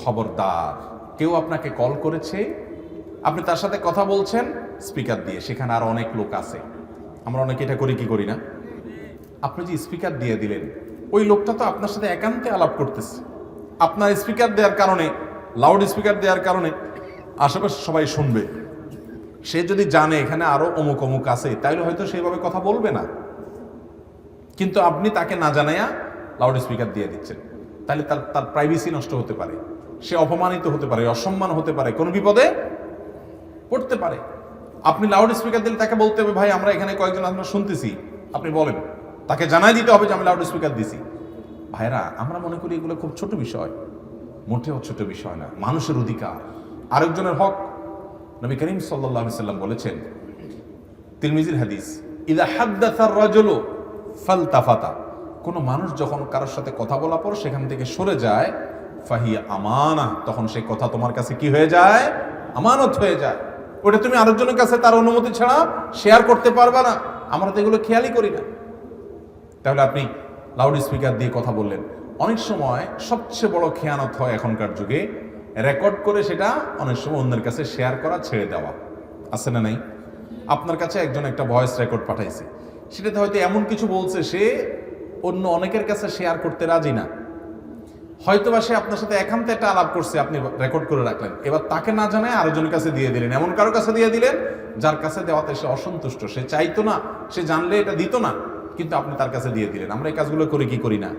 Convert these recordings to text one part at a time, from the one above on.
খবরদার, কেউ আপনাকে কল করেছে, আপনি তার সাথে কথা বলছেন স্পিকার দিয়ে, সেখানে আর অনেক লোক আছে, আমরা অনেকে এটা করি কি করি না? আপনি যে স্পিকার দিয়ে দিলেন, ওই লোকটা তো আপনার সাথে একান্তে আলাপ করতেছে, আপনার স্পিকার দেওয়ার কারণে, লাউড স্পিকার দেওয়ার কারণে আশেপাশে সবাই শুনবে। সে যদি জানে এখানে আরো অমুক অমুক আছে, তাইলে হয়তো সেইভাবে কথা বলবে না, কিন্তু আপনি তাকে না জানাইয়া লাউড স্পিকার দিয়ে দিচ্ছেন, তাহলে তার তার প্রাইভেসি নষ্ট হতে পারে, সে অপমানিত হতে পারে, অসম্মান হতে পারে, কোনো বিপদে পড়তে পারে। আপনি লাউড স্পিকার দিলে তাকে বলতে হবে, ভাই আমরা এখানে কয়েকজন আমরা শুনতেছি, আপনি বলেন, তাকে জানাই দিতে হবে যে আমি লাউড স্পিকার দিছি। ভাইরা, আমরা মনে করি এগুলো খুব ছোট বিষয়, মোটেও ছোট বিষয় না। মানুষের অধিকার, আরেকজনের হক। নবী করিম সাল্লাল্লাহু আলাইহি সাল্লাম বলেছেন, তিরমিজির হাদিস, ইযা হাদ্দাসা আর-রাজুলু ফালতাফাতা, কোন মানুষ যখন কারোর সাথে কথা বলার পর সেখান থেকে সরে যায়, ফাহিয়া আমানা, তখন সেই কথা তোমার কাছে কি হয়ে যায়? আমানত হয়ে যায়। ওটা তুমি আরেকজনের কাছে তার অনুমতি ছাড়া শেয়ার করতে পারবা না। আমরা তো এগুলো খেয়ালই করি না। তাহলে আপনি লাউড স্পিকার দিয়ে কথা বললেন, অনেক সময় সবচেয়ে বড় খেয়ানত হয় এখনকার যুগে, রেকর্ড করে সেটা অনেক সময় অন্যের কাছে শেয়ার করা, ছেড়ে দেওয়া, আছে না নাই? আপনার কাছে একজন একটা ভয়েস রেকর্ড পাঠাইছে, সেটাতে হয়তো এমন কিছু বলছে সে অন্য অনেকের কাছে শেয়ার করতে রাজি না, হয়তোবা সে আপনার সাথে একান্তে একটা আলাপ করছে, আপনি রেকর্ড করে রাখলেন, এবার তাকে না জানায় আরেকজনের কাছে দিয়ে দিলেন, এমন কারো কাছে দিয়ে দিলেন যার কাছে দেওয়াতে সে অসন্তুষ্ট, সে চাইতো না, সে জানলে এটা দিত না, কিন্তু আপনি তার কাছে দিয়ে দিলেন। আমরা এই কাজগুলো করি কি করি না?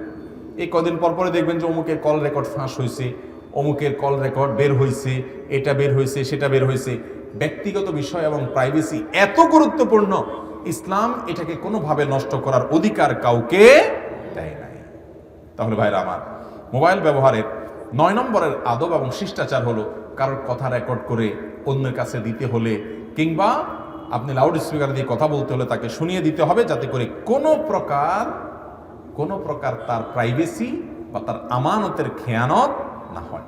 এই কদিন পর পরে দেখবেন যে অমুকের কল রেকর্ড ফাঁস হয়েছে, অমুকের কল রেকর্ড বের হয়েছে, এটা বের হয়েছে, সেটা বের হয়েছে। ব্যক্তিগত বিষয় এবং প্রাইভেসি এত গুরুত্বপূর্ণ, ইসলাম এটাকে কোনোভাবে নষ্ট করার অধিকার কাউকে দেয় নাই। তাহলে ভাইরা আমার, মোবাইল ব্যবহারের 9 নম্বরের আদব এবং শিষ্টাচার হলো, কারোর কথা রেকর্ড করে অন্যের কাছে দিতে হলে, কিংবা আপনি লাউড স্পিকার দিয়ে কথা বলতে হলে তাকে শুনিয়ে দিতে হবে, যাতে করে কোনো প্রকার তার প্রাইভেসি বা তার আমানতের খেয়ানত না হয়।